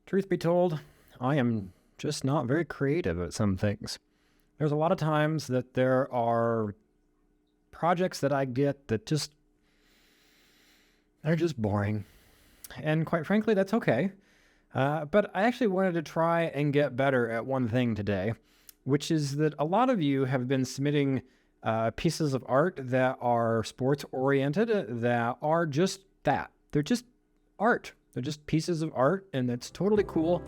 Truth be told, I am just not very creative at some things. There's a lot of times that there are projects that I get that they're just boring. And quite frankly, that's okay. But I actually wanted to try and get better at one thing today, which is that a lot of you have been submitting pieces of art that are sports oriented, that are just that. They're just art. They're just pieces of art, and it's totally cool.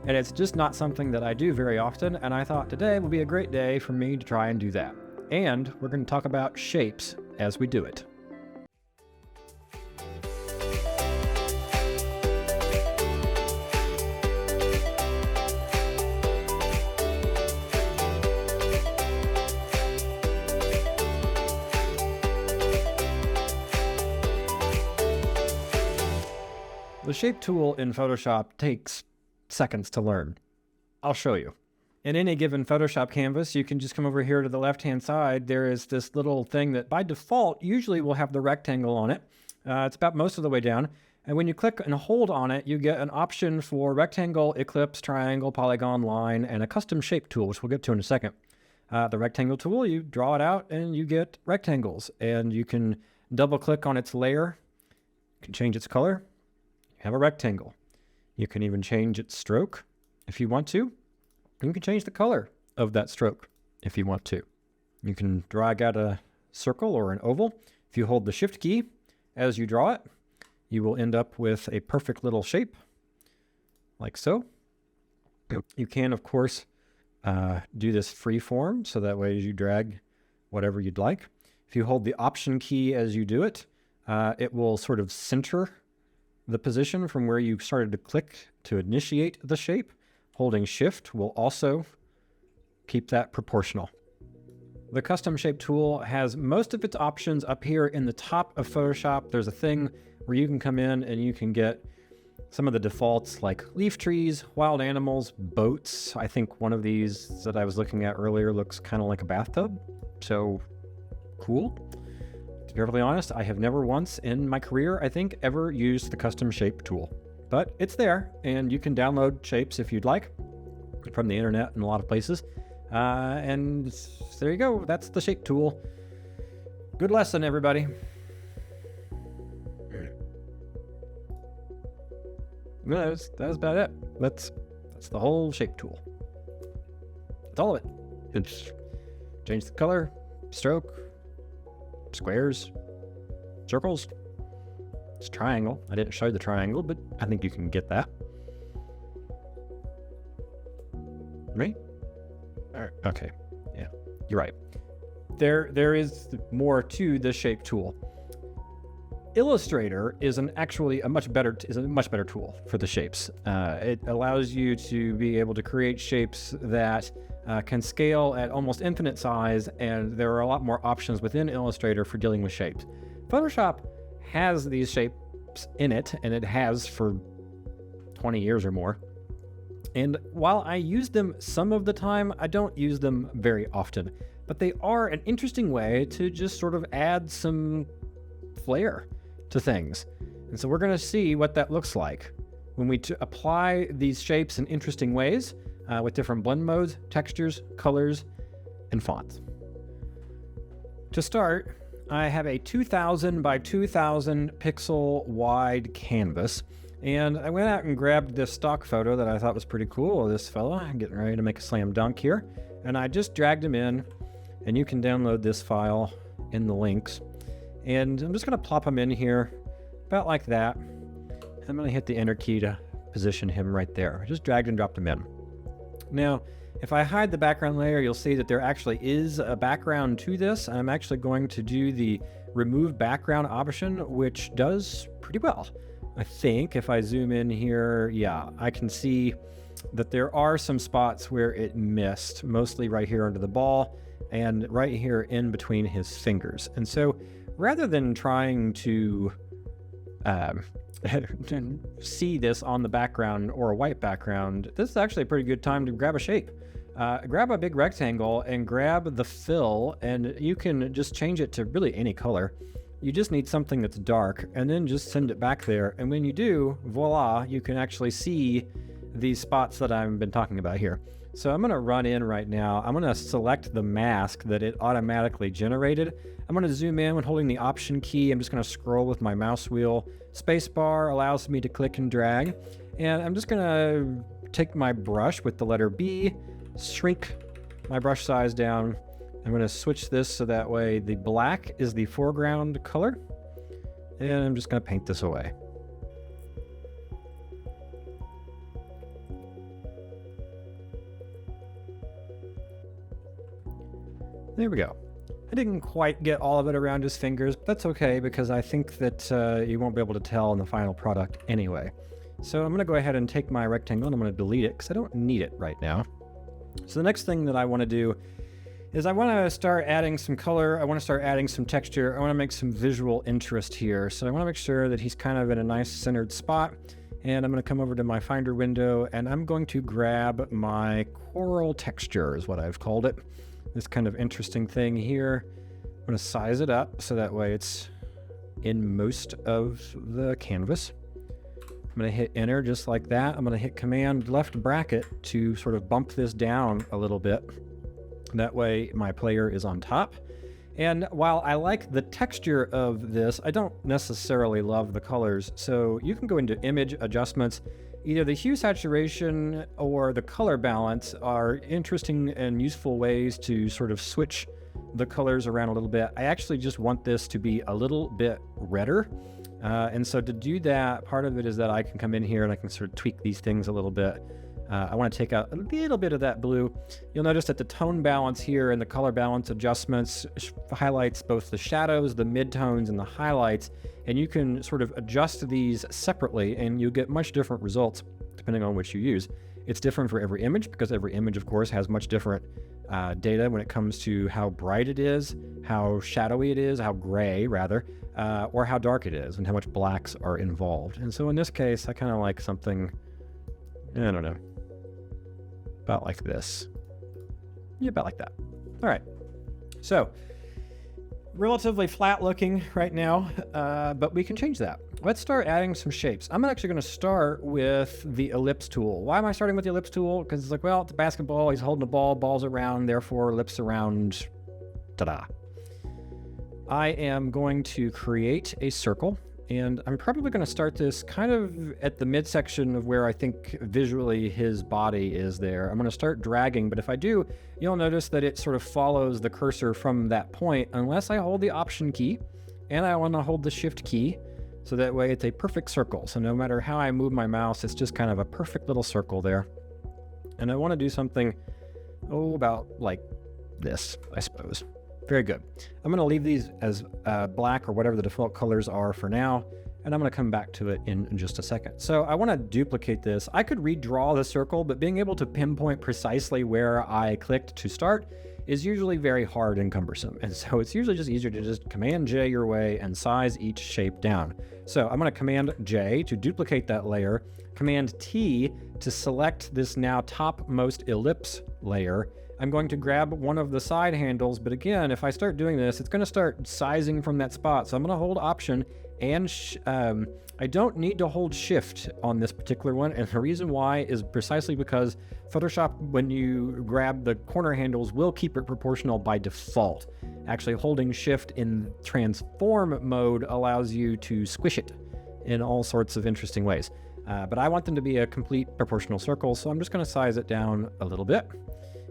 And it's just not something that I do very often. And I thought today would be a great day for me to try and do that. And we're going to talk about shapes as we do it. The shape tool in Photoshop takes seconds to learn. I'll show you. In any given Photoshop canvas, you can just come over here to the left-hand side. There is this little thing that by default usually will have the rectangle on it. It's about most of the way down. And when you click and hold on it, you get an option for rectangle, ellipse, triangle, polygon, line, and a custom shape tool, which we'll get to in a second. The rectangle tool, you draw it out and you get rectangles. And you can double click on its layer. You can change its color. You have a rectangle. You can even change its stroke if you want to. You can change the color of that stroke if you want to. You can drag out a circle or an oval. If you hold the Shift key as you draw it, you will end up with a perfect little shape, like so. You can, of course, do this free form, so that way as you drag whatever you'd like. If you hold the Option key as you do it, it will sort of center the position from where you started to click to initiate the shape. Holding Shift will also keep that proportional. The custom shape tool has most of its options up here in the top of Photoshop. There's a thing where you can come in and you can get some of the defaults like leaf trees, wild animals, boats. I think one of these that I was looking at earlier looks kind of like a bathtub. So cool. To be perfectly honest, I have never once in my career, I think, ever used the custom shape tool. But it's there, and you can download shapes if you'd like from the internet in a lot of places. And there you go. That's the shape tool. Good lesson, everybody. No, that was about it. That's the whole shape tool. That's all of it. It's change the color, stroke, squares, circles. It's triangle. I didn't show the triangle, but I think you can get that. Right? Okay. Yeah, you're right. There is more to the shape tool. Illustrator is actually a much better tool for the shapes. It allows you to be able to create shapes that can scale at almost infinite size, and there are a lot more options within Illustrator for dealing with shapes. Photoshop has these shapes in it, and it has for 20 years or more. And while I use them some of the time, I don't use them very often. But they are an interesting way to just sort of add some flair to things. And so we're going to see what that looks like when we apply these shapes in interesting ways with different blend modes, textures, colors, and fonts. To start, I have a 2000 by 2000 pixel wide canvas, and I went out and grabbed this stock photo that I thought was pretty cool of this fella getting ready to make a slam dunk here, and I just dragged him in, and you can download this file in the links. And I'm just going to plop him in here about like that. I'm going to hit the enter key to position him right there. I just dragged and dropped him in. Now, if I hide the background layer, you'll see that there actually is a background to this. I'm actually going to do the remove background option, which does pretty well. I think if I zoom in here, yeah, I can see that there are some spots where it missed, mostly right here under the ball and right here in between his fingers. And so rather than trying to see this on the background or a white background, this is actually a pretty good time to grab a shape. Grab a big rectangle and grab the fill, and you can just change it to really any color. You just need something that's dark, and then just send it back there. And when you do, voila, you can actually see these spots that I've been talking about here. So I'm going to run in right now. I'm going to select the mask that it automatically generated. I'm going to zoom in when holding the Option key. I'm just going to scroll with my mouse wheel. Spacebar allows me to click and drag. And I'm just going to take my brush with the letter B, shrink my brush size down. I'm going to switch this so that way the black is the foreground color. And I'm just going to paint this away. There we go. I didn't quite get all of it around his fingers, but that's okay because I think that you won't be able to tell in the final product anyway. So I'm going to go ahead and take my rectangle and I'm going to delete it because I don't need it right now. So the next thing that I want to do is I want to start adding some color. I want to start adding some texture. I want to make some visual interest here. So I want to make sure that he's kind of in a nice centered spot. And I'm going to come over to my Finder window and I'm going to grab my coral texture is what I've called it. This kind of interesting thing here. I'm going to size it up so that way it's in most of the canvas. I'm going to hit enter just like that. I'm going to hit command left bracket to sort of bump this down a little bit. That way my player is on top. And while I like the texture of this, I don't necessarily love the colors. So you can go into image adjustments. Either the hue saturation or the color balance are interesting and useful ways to sort of switch the colors around a little bit. I actually just want this to be a little bit redder. And so to do that, part of it is that I can come in here and I can sort of tweak these things a little bit. I want to take out a little bit of that blue. You'll notice that the tone balance here and the color balance adjustments highlights both the shadows, the midtones, and the highlights. And you can sort of adjust these separately and you get much different results depending on which you use. It's different for every image because every image, of course, has much different data when it comes to how bright it is, how shadowy it is, how gray rather, or how dark it is and how much blacks are involved. And so in this case, I kind of like something, I don't know, about like this. Yeah, about like that. All right. So relatively flat looking right now, but we can change that. Let's start adding some shapes. I'm actually going to start with the ellipse tool. Why am I starting with the ellipse tool? Because it's like, well, it's a basketball. He's holding the ball, ball's around, therefore ellipse around. Ta-da. I am going to create a circle, and I'm probably going to start this kind of at the midsection of where I think visually his body is there. I'm going to start dragging, but if I do, you'll notice that it sort of follows the cursor from that point unless I hold the Option key, and I want to hold the Shift key, so that way it's a perfect circle. So no matter how I move my mouse, it's just kind of a perfect little circle there. And I want to do something, about like this, I suppose. Very good. I'm going to leave these as black or whatever the default colors are for now, and I'm going to come back to it in just a second. So I want to duplicate this. I could redraw the circle, but being able to pinpoint precisely where I clicked to start is usually very hard and cumbersome. And so it's usually just easier to just Command J your way and size each shape down. So I'm going to Command J to duplicate that layer, Command T to select this now topmost ellipse layer. I'm going to grab one of the side handles, but again, if I start doing this, it's going to start sizing from that spot. So I'm going to hold Option and I don't need to hold Shift on this particular one. And the reason why is precisely because Photoshop, when you grab the corner handles, will keep it proportional by default. Actually, holding Shift in transform mode allows you to squish it in all sorts of interesting ways. But I want them to be a complete proportional circle, so I'm just going to size it down a little bit.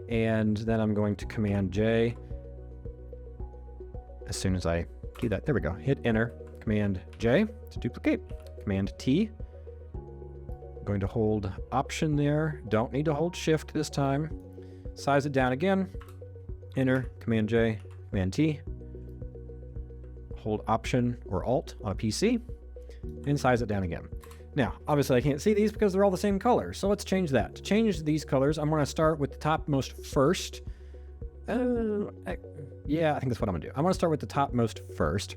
And then I'm going to Command J as soon as I do that. There we go. Hit Enter. Command J to duplicate. Command T. I'm going to hold Option there. Don't need to hold Shift this time. Size it down again. Enter. Command J. Command T. Hold Option or Alt on a PC. And size it down again. Now, obviously I can't see these because they're all the same color, so let's change that. To change these colors, I'm going to start with the topmost first. Yeah, I think that's what I'm going to do. I'm going to start with the topmost first,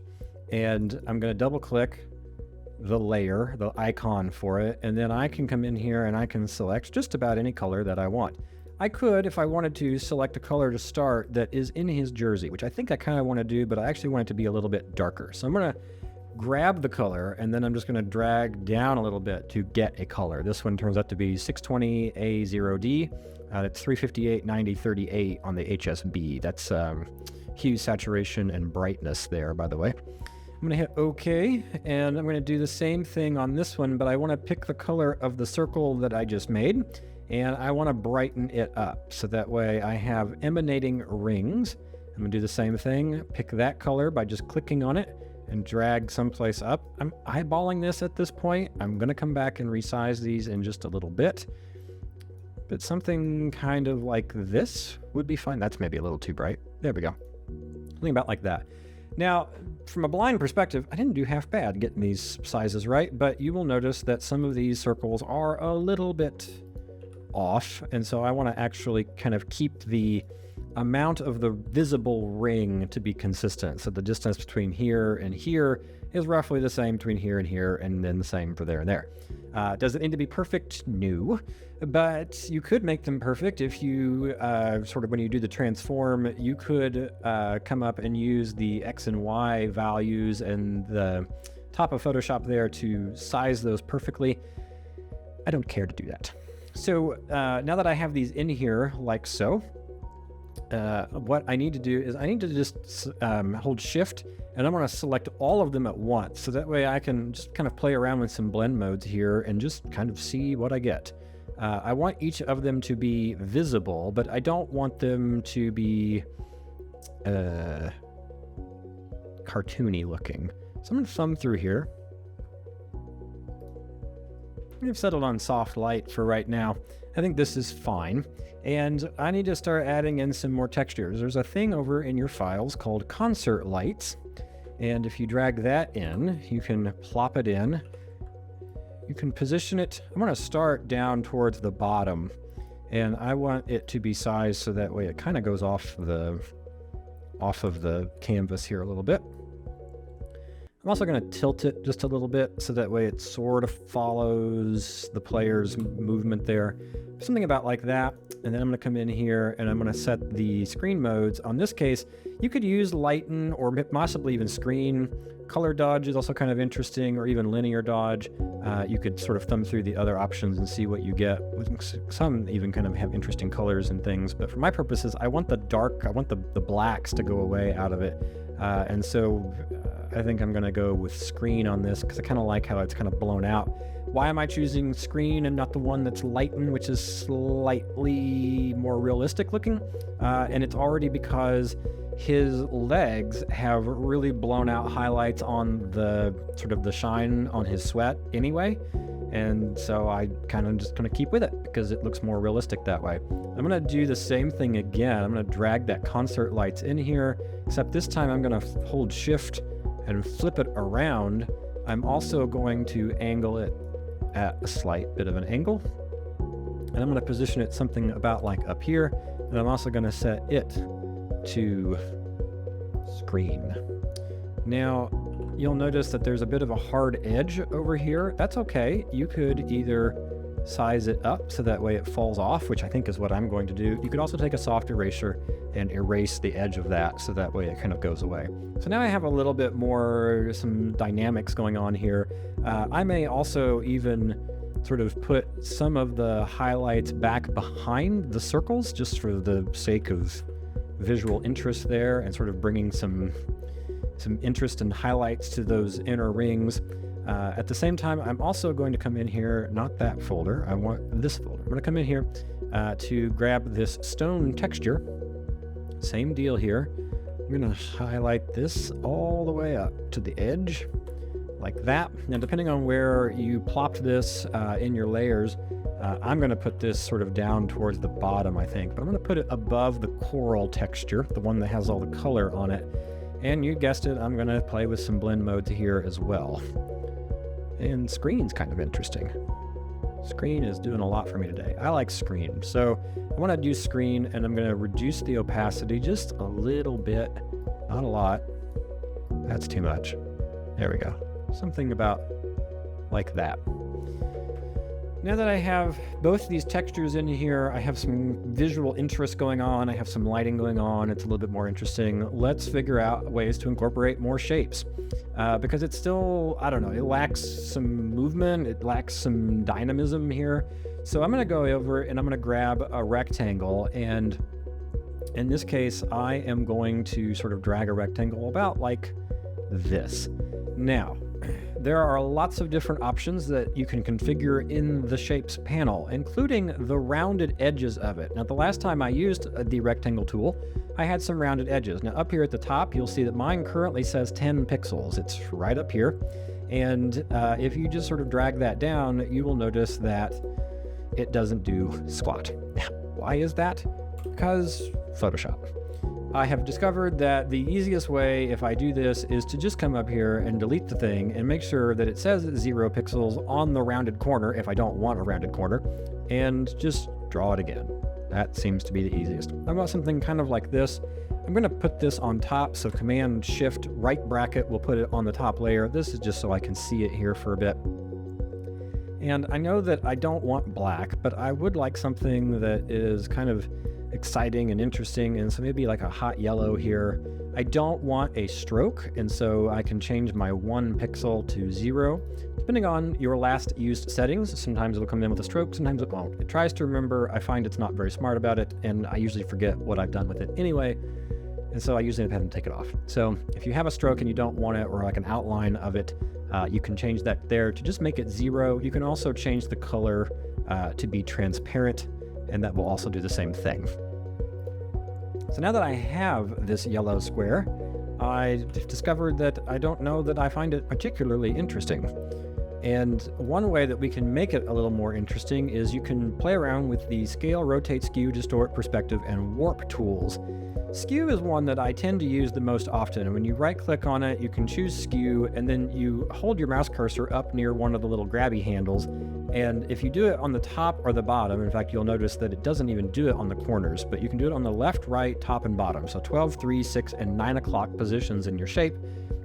and I'm going to double-click the layer, the icon for it, and then I can come in here and I can select just about any color that I want. I could, if I wanted to, select a color to start that is in his jersey, which I think I kind of want to do, but I actually want it to be a little bit darker. So I'm going to grab the color, and then I'm just going to drag down a little bit to get a color. This one turns out to be 620A0D. It's 358/90/38 on the HSB. That's hue, saturation, and brightness there, by the way. I'm going to hit OK, and I'm going to do the same thing on this one, but I want to pick the color of the circle that I just made, and I want to brighten it up, so that way I have emanating rings. I'm going to do the same thing, pick that color by just clicking on it, and drag someplace up. I'm eyeballing this at this point. I'm going to come back and resize these in just a little bit, but something kind of like this would be fine. That's maybe a little too bright. There we go. Something about like that. Now, from a blind perspective, I didn't do half bad getting these sizes right, but you will notice that some of these circles are a little bit off, and so I want to actually kind of keep the amount of the visible ring to be consistent. So the distance between here and here is roughly the same between here and here, and then the same for there and there. Does it need to be perfect? No, but you could make them perfect if you sort of, when you do the transform, you could come up and use the X and Y values and the top of Photoshop there to size those perfectly. I don't care to do that. So now that I have these in here like so, what I need to do is I need to just hold shift, and I'm going to select all of them at once, so that way I can just kind of play around with some blend modes here and just kind of see what I get. I want each of them to be visible, but I don't want them to be cartoony looking. So I'm going to thumb through here. I've settled on soft light for right now. I think this is fine. And I need to start adding in some more textures. There's a thing over in your files called Concert Lights. And if you drag that in, you can plop it in. You can position it. I'm going to start down towards the bottom. And I want it to be sized so that way it kind of goes off of the canvas here a little bit. I'm also going to tilt it just a little bit so that way it sort of follows the player's movement there. Something about like that. And then I'm going to come in here and I'm going to set the screen modes. On this case, you could use lighten or possibly even screen. Color dodge is also kind of interesting, or even linear dodge. You could sort of thumb through the other options and see what you get. Some even kind of have interesting colors and things. But for my purposes, I want the dark, I want the blacks to go away out of it. And so I think I'm going to go with screen on this because I kind of like how it's kind of blown out. Why am I choosing screen and not the one that's lighten, which is slightly more realistic looking? And it's already because his legs have really blown out highlights on the sort of the shine on his sweat anyway. And so I kind of just going to keep with it because it looks more realistic that way. I'm going to do the same thing again. I'm going to drag that Concert Lights in here, except this time I'm going to hold shift and flip it around. I'm also going to angle it at a slight bit of an angle. And I'm going to position it something about like up here. And I'm also going to set it to screen. Now, you'll notice that there's a bit of a hard edge over here. That's okay. You could either size it up so that way it falls off, which I think is what I'm going to do. You could also take a soft eraser and erase the edge of that so that way it kind of goes away. So now I have a little bit more, some dynamics going on here. I may also even sort of put some of the highlights back behind the circles just for the sake of visual interest there and sort of bringing some interest and highlights to those inner rings. At the same time, I'm also going to come in here, not that folder, I want this folder. I'm going to come in here to grab this stone texture. Same deal here. I'm going to highlight this all the way up to the edge, like that. Now, depending on where you plopped this in your layers, I'm going to put this sort of down towards the bottom, I think. But I'm going to put it above the coral texture, the one that has all the color on it. And you guessed it, I'm going to play with some blend modes here as well. And screen's kind of interesting. Screen is doing a lot for me today. I like screen. So I want to do screen, and I'm going to reduce the opacity just a little bit. Not a lot. That's too much. There we go. Something about like that. Now that I have both these textures in here, I have some visual interest going on, I have some lighting going on, it's a little bit more interesting. Let's figure out ways to incorporate more shapes. Because it's still, I don't know, it lacks some movement, it lacks some dynamism here. So I'm gonna go over and I'm gonna grab a rectangle, and in this case, I am going to sort of drag a rectangle about like this. Now, there are lots of different options that you can configure in the Shapes panel, including the rounded edges of it. Now, the last time I used the rectangle tool, I had some rounded edges. Now, up here at the top, you'll see that mine currently says 10 pixels. It's right up here. And if you just sort of drag that down, you will notice that it doesn't do squat. Why is that? Because Photoshop. I have discovered that the easiest way, if I do this, is to just come up here and delete the thing and make sure that it says 0 pixels on the rounded corner if I don't want a rounded corner, and just draw it again. That seems to be the easiest. I want something kind of like this. I'm going to put this on top, so Command Shift right bracket will put it on the top layer. This is just so I can see it here for a bit. And I know that I don't want black, but I would like something that is kind of exciting and interesting, and so maybe like a hot yellow here. I don't want a stroke, and so I can change my 1 pixel to 0. Depending on your last used settings, sometimes it'll come in with a stroke, sometimes it won't. It tries to remember. I find it's not very smart about it, and I usually forget what I've done with it anyway, and so I usually have them take it off. So if you have a stroke and you don't want it, or like an outline of it, you can change that there to just make it 0. You can also change the color to be transparent, and that will also do the same thing. So now that I have this yellow square, I discovered that I don't know that I find it particularly interesting. And one way that we can make it a little more interesting is you can play around with the Scale, Rotate, Skew, Distort, Perspective, and Warp tools. Skew is one that I tend to use the most often. When you right-click on it, you can choose Skew, and then you hold your mouse cursor up near one of the little grabby handles. And if you do it on the top or the bottom, in fact, you'll notice that it doesn't even do it on the corners, but you can do it on the left, right, top, and bottom. So 12, 3, 6, and 9 o'clock positions in your shape,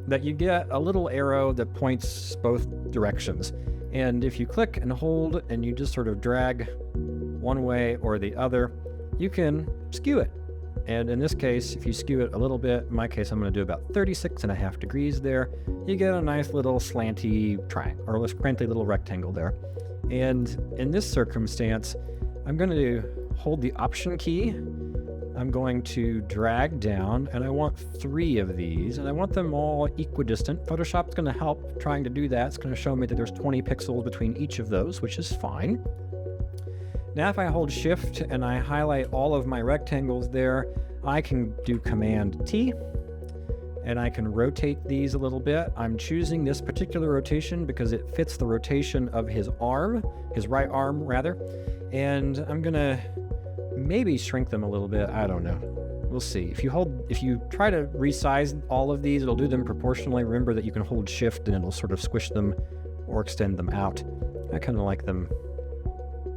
that you get a little arrow that points both directions. And if you click and hold and you just sort of drag one way or the other, you can skew it. And in this case, if you skew it a little bit, in my case, I'm going to do about 36.5 degrees there, you get a nice little slanty triangle, or a slanty little rectangle there. And in this circumstance, I'm going to hold the Option key. I'm going to drag down, and I want 3 of these, and I want them all equidistant. Photoshop's going to help trying to do that. It's going to show me that there's 20 pixels between each of those, which is fine. Now if I hold Shift and I highlight all of my rectangles there, I can do Command T, and I can rotate these a little bit. I'm choosing this particular rotation because it fits the rotation of his arm, his right arm rather, and I'm gonna maybe shrink them a little bit. I don't know. We'll see. If you try to resize all of these, it'll do them proportionally. Remember that you can hold Shift and it'll sort of squish them or extend them out. I kind of like them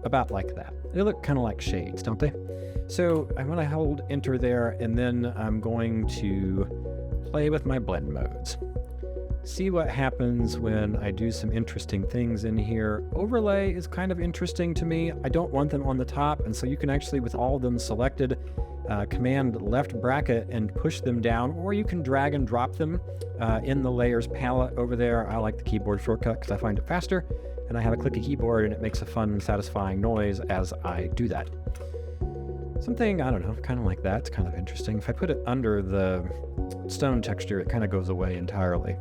about like that. They look kind of like shades, don't they? So I'm going to hold Enter there, and then I'm going to play with my blend modes. See what happens when I do some interesting things in here. Overlay is kind of interesting to me. I don't want them on the top, and so you can actually, with all of them selected, Command left bracket and push them down, or you can drag and drop them in the layers palette over there. I like the keyboard shortcut because I find it faster, and I have a clicky keyboard and it makes a fun, satisfying noise as I do that. Something, I don't know, kind of like that. It's kind of interesting. If I put it under the stone texture, it kind of goes away entirely.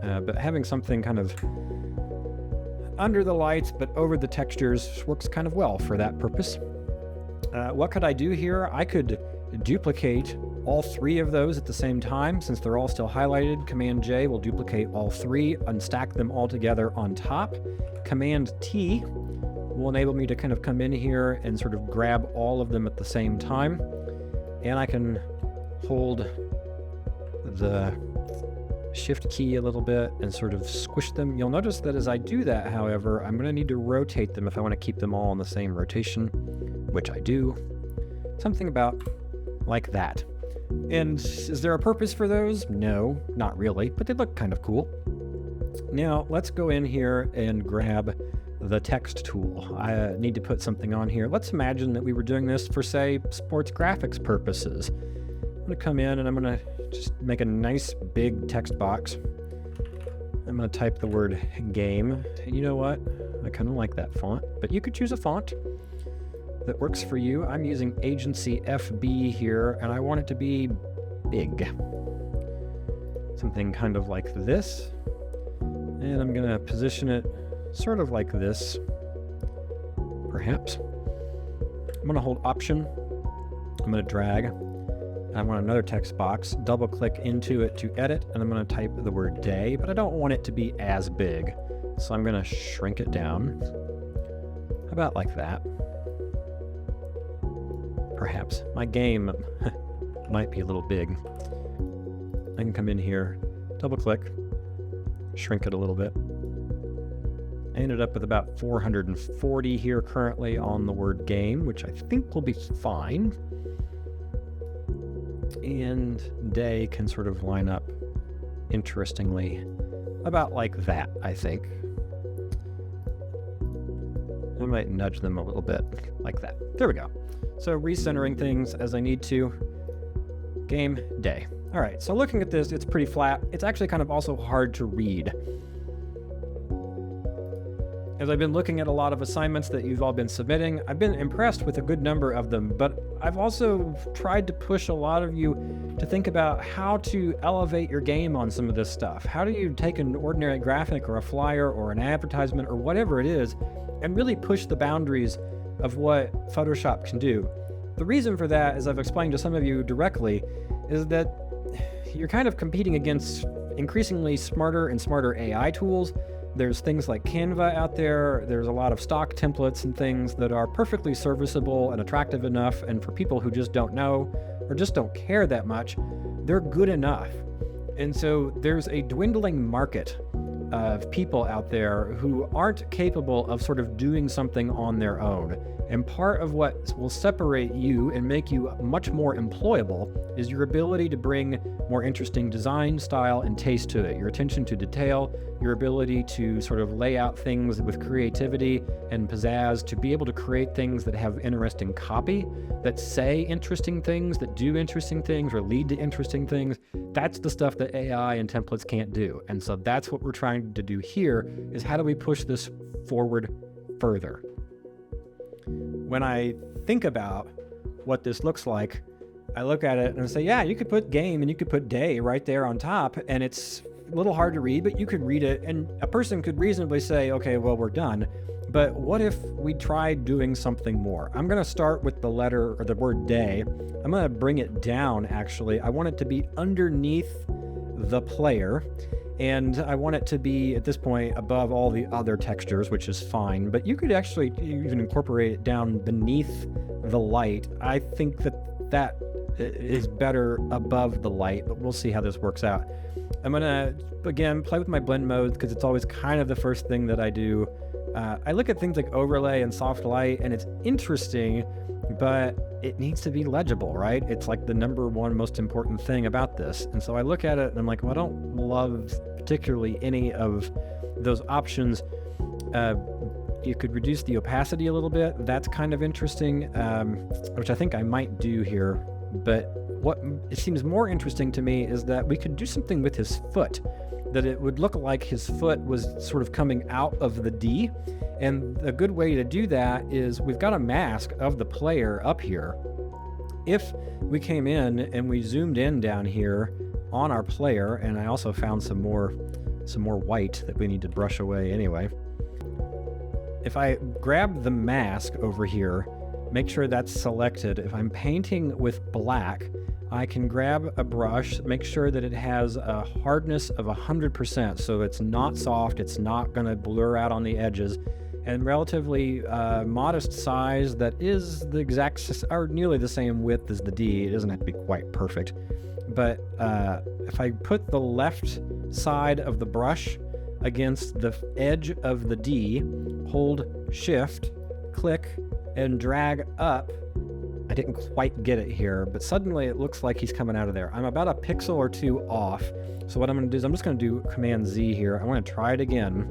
But having something kind of under the lights but over the textures works kind of well for that purpose. What could I do here? I could duplicate all 3 of those at the same time. Since they're all still highlighted, Command J will duplicate all 3 and stack them all together on top. Command T will enable me to kind of come in here and sort of grab all of them at the same time. And I can hold the Shift key a little bit and sort of squish them. You'll notice that as I do that, however, I'm going to need to rotate them if I want to keep them all in the same rotation, which I do. Something about like that. And is there a purpose for those? No, not really, but they look kind of cool. Now let's go in here and grab the text tool. I need to put something on here. Let's imagine that we were doing this for, say, sports graphics purposes. I'm going to come in and I'm going to just make a nice big text box. I'm going to type the word game. And you know what? I kind of like that font, but you could choose a font that works for you. I'm using Agency FB here, and I want it to be big. Something kind of like this. And I'm going to position it sort of like this, perhaps. I'm going to hold Option. I'm going to drag. I want another text box, double click into it to edit, and I'm going to type the word day, but I don't want it to be as big. So I'm going to shrink it down. About like that. Perhaps. My game might be a little big. I can come in here, double click, shrink it a little bit. I ended up with about 440 here currently on the word game, which I think will be fine. And day can sort of line up interestingly about like that, I think. I might nudge them a little bit like that. There we go. So recentering things as I need to. Game, day. All right, so looking at this, it's pretty flat. It's actually kind of also hard to read. As I've been looking at a lot of assignments that you've all been submitting, I've been impressed with a good number of them, but I've also tried to push a lot of you to think about how to elevate your game on some of this stuff. How do you take an ordinary graphic or a flyer or an advertisement or whatever it is and really push the boundaries of what Photoshop can do? The reason for that, as I've explained to some of you directly, is that you're kind of competing against increasingly smarter and smarter AI tools. There's things like Canva out there. There's a lot of stock templates and things that are perfectly serviceable and attractive enough, and for people who just don't know or just don't care that much, they're good enough. And so there's a dwindling market of people out there who aren't capable of sort of doing something on their own. And part of what will separate you and make you much more employable is your ability to bring more interesting design, style, and taste to it. Your attention to detail, your ability to sort of lay out things with creativity and pizzazz, to be able to create things that have interesting copy, that say interesting things, that do interesting things, or lead to interesting things. That's the stuff that AI and templates can't do. And so that's what we're trying to do here, is how do we push this forward further? When I think about what this looks like, I look at it and I say, yeah, you could put game and you could put day right there on top, and it's a little hard to read, but you could read it, and a person could reasonably say, okay, well, we're done. But what if we tried doing something more? I'm going to start with the letter or the word day. I'm going to bring it down, actually. I want it to be underneath the player. And I want it to be, at this point, above all the other textures, which is fine. But you could actually even incorporate it down beneath the light. I think that is better above the light, but we'll see how this works out. I'm going to, again, play with my blend modes because it's always kind of the first thing that I do. I look at things like overlay and soft light, and it's interesting, but it needs to be legible, right? It's like the number one most important thing about this. And so I look at it and I'm like, well, I don't love particularly any of those options. You could reduce the opacity a little bit. That's kind of interesting, which I think I might do here. But what it seems more interesting to me is that we could do something with his foot, that it would look like his foot was sort of coming out of the D. And a good way to do that is we've got a mask of the player up here. If we came in and we zoomed in down here on our player, and I also found some more white that we need to brush away anyway. If I grab the mask over here, make sure that's selected. If I'm painting with black, I can grab a brush, make sure that it has a hardness of 100%, so it's not soft, it's not going to blur out on the edges, and relatively modest size that is the exact, or nearly the same width as the D. It doesn't have to be quite perfect. But if I put the left side of the brush against the edge of the D, hold Shift, click, and drag up. I didn't quite get it here, but suddenly it looks like he's coming out of there. I'm about a pixel or two off. So what I'm going to do is I'm just going to do Command Z here. I want to try it again.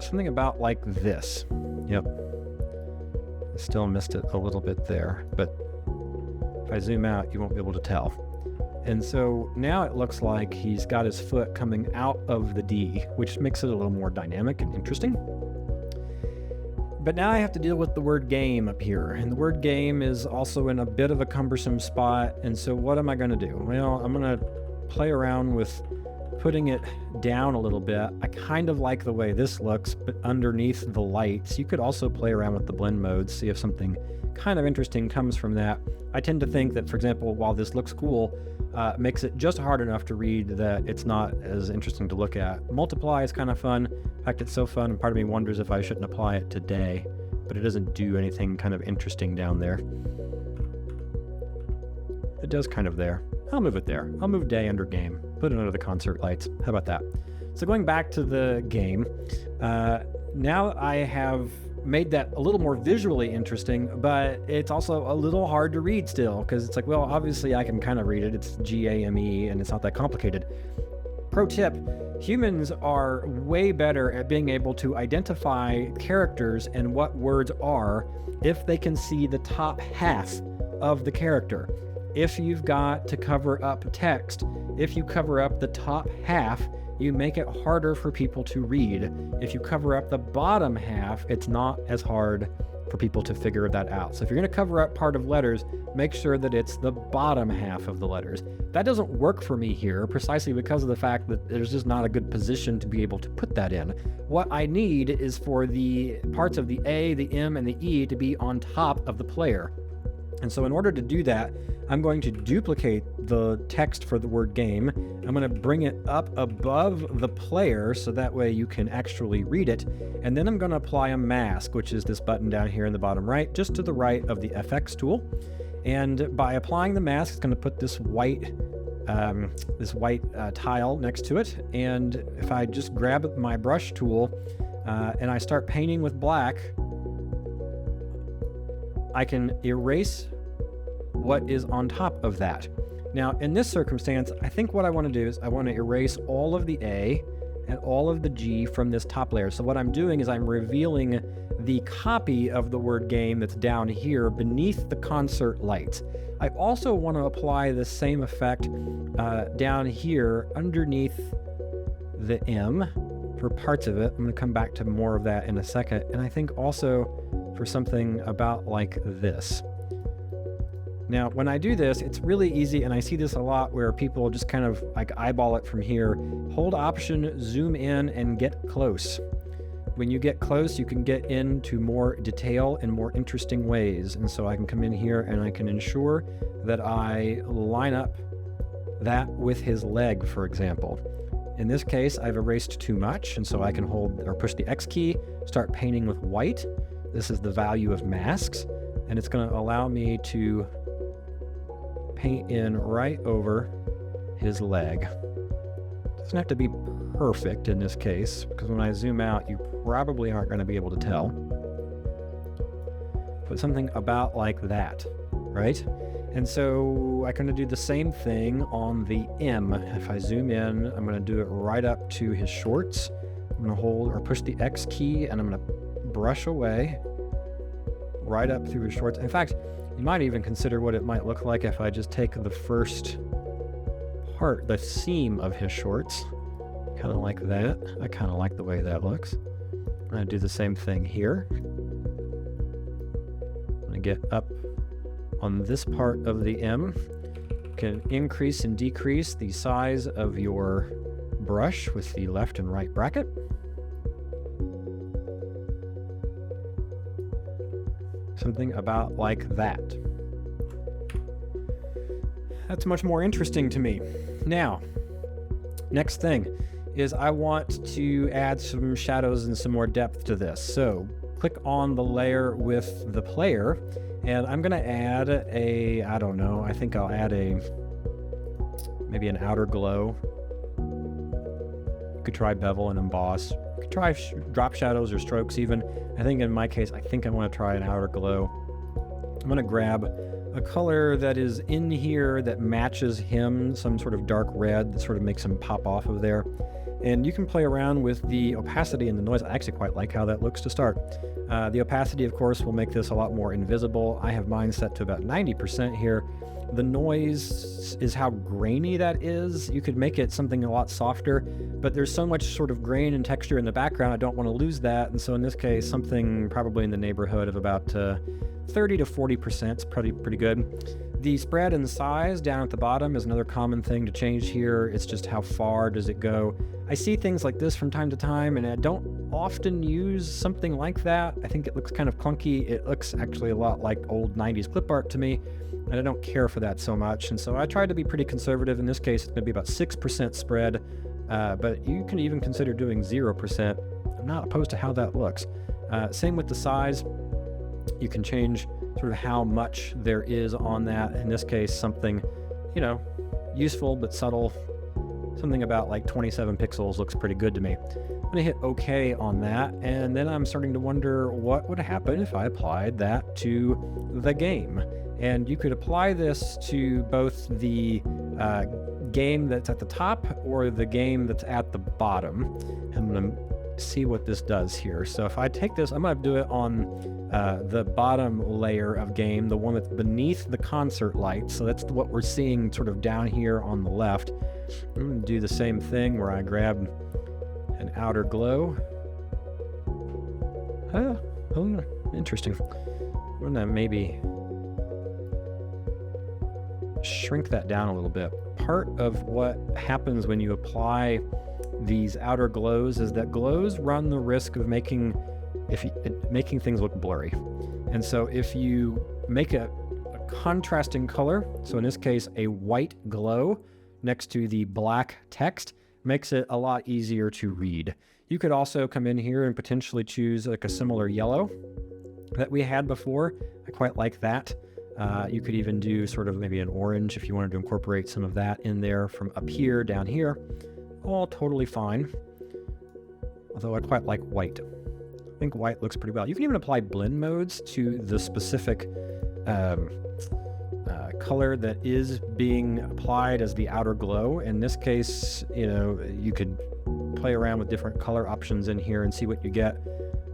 something about like this. Yep. I still missed it a little bit there, but if I zoom out, you won't be able to tell. And so now it looks like he's got his foot coming out of the D, which makes it a little more dynamic and interesting. But now I have to deal with the word game up here, and the word game is also in a bit of a cumbersome spot. And so what am I going to do? Well, I'm going to play around with putting it down a little bit. I kind of like the way this looks, but underneath the lights. You could also play around with the blend modes, see if something kind of interesting comes from that. I tend to think that, for example, while this looks cool, makes it just hard enough to read that it's not as interesting to look at. Multiply is kind of fun. In fact, it's so fun, and part of me wonders if I shouldn't apply it today, but it doesn't do anything kind of interesting down there. It does kind of there. I'll move it there. I'll move day under game. Put it under the concert lights. How about that? So going back to the game, now I have made that a little more visually interesting, but it's also a little hard to read still, because it's like, well, obviously I can kind of read it. It's GAME, and it's not that complicated. Pro tip, humans are way better at being able to identify characters and what words are if they can see the top half of the character. If you've got to cover up text, if you cover up the top half, you make it harder for people to read. If you cover up the bottom half, it's not as hard for people to figure that out. So if you're going to cover up part of letters, make sure that it's the bottom half of the letters. That doesn't work for me here, precisely because of the fact that there's just not a good position to be able to put that in. What I need is for the parts of the A, the M, and the E to be on top of the player. And so in order to do that, I'm going to duplicate the text for the word game. I'm going to bring it up above the player so that way you can actually read it. And then I'm going to apply a mask, which is this button down here in the bottom right, just to the right of the FX tool. And by applying the mask, it's going to put this white tile next to it. And if I just grab my brush tool and I start painting with black, I can erase what is on top of that. Now, in this circumstance, I think what I want to do is I want to erase all of the A and all of the G from this top layer. So what I'm doing is I'm revealing the copy of the word game that's down here beneath the concert lights. I also want to apply the same effect down here underneath the M for parts of it. I'm going to come back to more of that in a second. And I think also for something about like this. Now, when I do this, it's really easy, and I see this a lot where people just kind of like eyeball it from here. Hold Option, zoom in, and get close. When you get close, you can get into more detail in more interesting ways. And so I can come in here and I can ensure that I line up that with his leg, for example. In this case, I've erased too much, and so I can hold or push the X key, start painting with white. This is the value of masks, and it's going to allow me to paint in right over his leg. It doesn't have to be perfect in this case, because when I zoom out, you probably aren't going to be able to tell. But something about like that, right? And so I'm going to do the same thing on the M. If I zoom in, I'm going to do it right up to his shorts. I'm going to hold or push the X key, and I'm going to brush away right up through his shorts. In fact, you might even consider what it might look like if I just take the first part, the seam of his shorts, kind of like that. I kind of like the way that looks. I'm going to do the same thing here. I'm going to get up on this part of the M. You can increase and decrease the size of your brush with the left and right bracket. Something about like that. That's much more interesting to me. Now, next thing is I want to add some shadows and some more depth to this. So click on the layer with the player, and I'm going to add a, I don't know, I think I'll add maybe an outer glow. You could try bevel and emboss. You could try drop shadows or strokes even. I think in my case, I think I want to try an outer glow. I'm going to grab a color that is in here that matches him, some sort of dark red that sort of makes him pop off of there. And you can play around with the opacity and the noise. I actually quite like how that looks to start. The opacity, of course, will make this a lot more invisible. I have mine set to about 90% here. The noise is how grainy that is. You could make it something a lot softer, but there's so much sort of grain and texture in the background, I don't want to lose that. And so in this case, something probably in the neighborhood of about 30 to 40% is pretty good. The spread and size down at the bottom is another common thing to change here. It's just how far does it go. I see things like this from time to time, and I don't often use something like that. I think it looks kind of clunky. It looks actually a lot like old 90s clip art to me, and I don't care for that so much. And so I tried to be pretty conservative. In this case, it's going to be about 6% spread, but you can even consider doing 0%. I'm not opposed to how that looks. Same with the size. You can change sort of how much there is on that. In this case, something, useful but subtle. Something about like 27 pixels looks pretty good to me. I'm gonna hit OK on that, and then I'm starting to wonder what would happen if I applied that to the game. And you could apply this to both the game that's at the top or the game that's at the bottom. I'm gonna see what this does here. So if I take this, I'm going to do it on the bottom layer of game, the one that's beneath the concert light. So that's what we're seeing sort of down here on the left. I'm going to do the same thing where I grab an outer glow. Interesting. I'm going to maybe shrink that down a little bit. Part of what happens when you apply these outer glows is that glows run the risk of making things look blurry. And so if you make a contrasting color, so in this case a white glow next to the black text, makes it a lot easier to read. You could also come in here and potentially choose like a similar yellow that we had before. I quite like that. You could even do sort of maybe an orange if you wanted to incorporate some of that in there from up here down here. All totally fine, although I quite like white. I think white looks pretty well. You can even apply blend modes to the specific color that is being applied as the outer glow. In this case, you could play around with different color options in here and see what you get.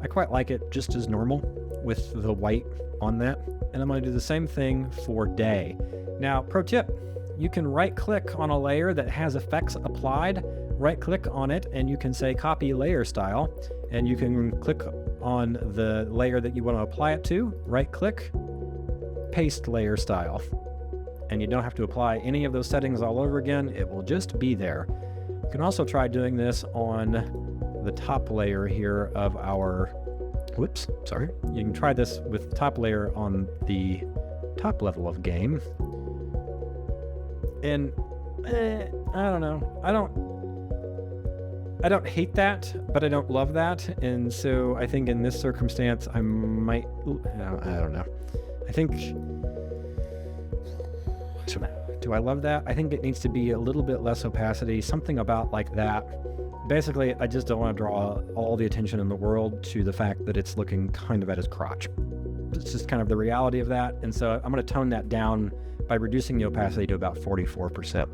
I quite like it just as normal with the white on that. And I'm going to do the same thing for day. Now, pro tip, you can right-click on a layer that has effects applied, right-click on it, and you can say copy layer style, and you can click on the layer that you want to apply it to, right-click, paste layer style. And you don't have to apply any of those settings all over again. It will just be there. You can also try doing this on the top layer here of our... Whoops, sorry. You can try this with the top layer on the top level of game. And I don't know. I don't hate that, but I don't love that. And so I think in this circumstance, I might, I don't know. I think, do I love that? I think it needs to be a little bit less opacity, something about like that. Basically, I just don't want to draw all the attention in the world to the fact that it's looking kind of at his crotch. It's just kind of the reality of that. And so I'm going to tone that down by reducing the opacity to about 44%.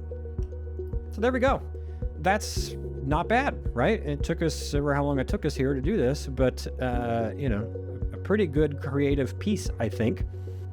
So there we go. That's not bad, right? It took us over how long it took us here to do this, but, a pretty good creative piece, I think.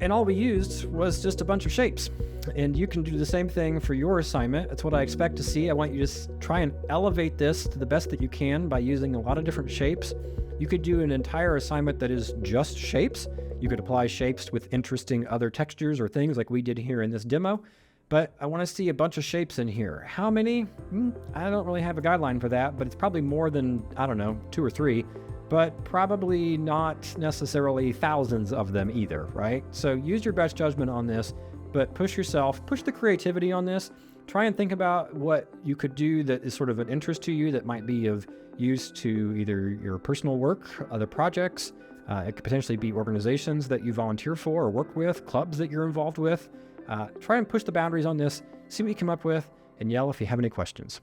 And all we used was just a bunch of shapes. And you can do the same thing for your assignment. That's what I expect to see. I want you to try and elevate this to the best that you can by using a lot of different shapes. You could do an entire assignment that is just shapes. You could apply shapes with interesting other textures or things like we did here in this demo. But I want to see a bunch of shapes in here. How many? I don't really have a guideline for that, but it's probably more than, 2 or 3. But probably not necessarily thousands of them either, right? So use your best judgment on this, but push yourself, push the creativity on this. Try and think about what you could do that is sort of an interest to you that might be of use to either your personal work, other projects. It could potentially be organizations that you volunteer for or work with, clubs that you're involved with. Try and push the boundaries on this, see what you come up with, and yell if you have any questions.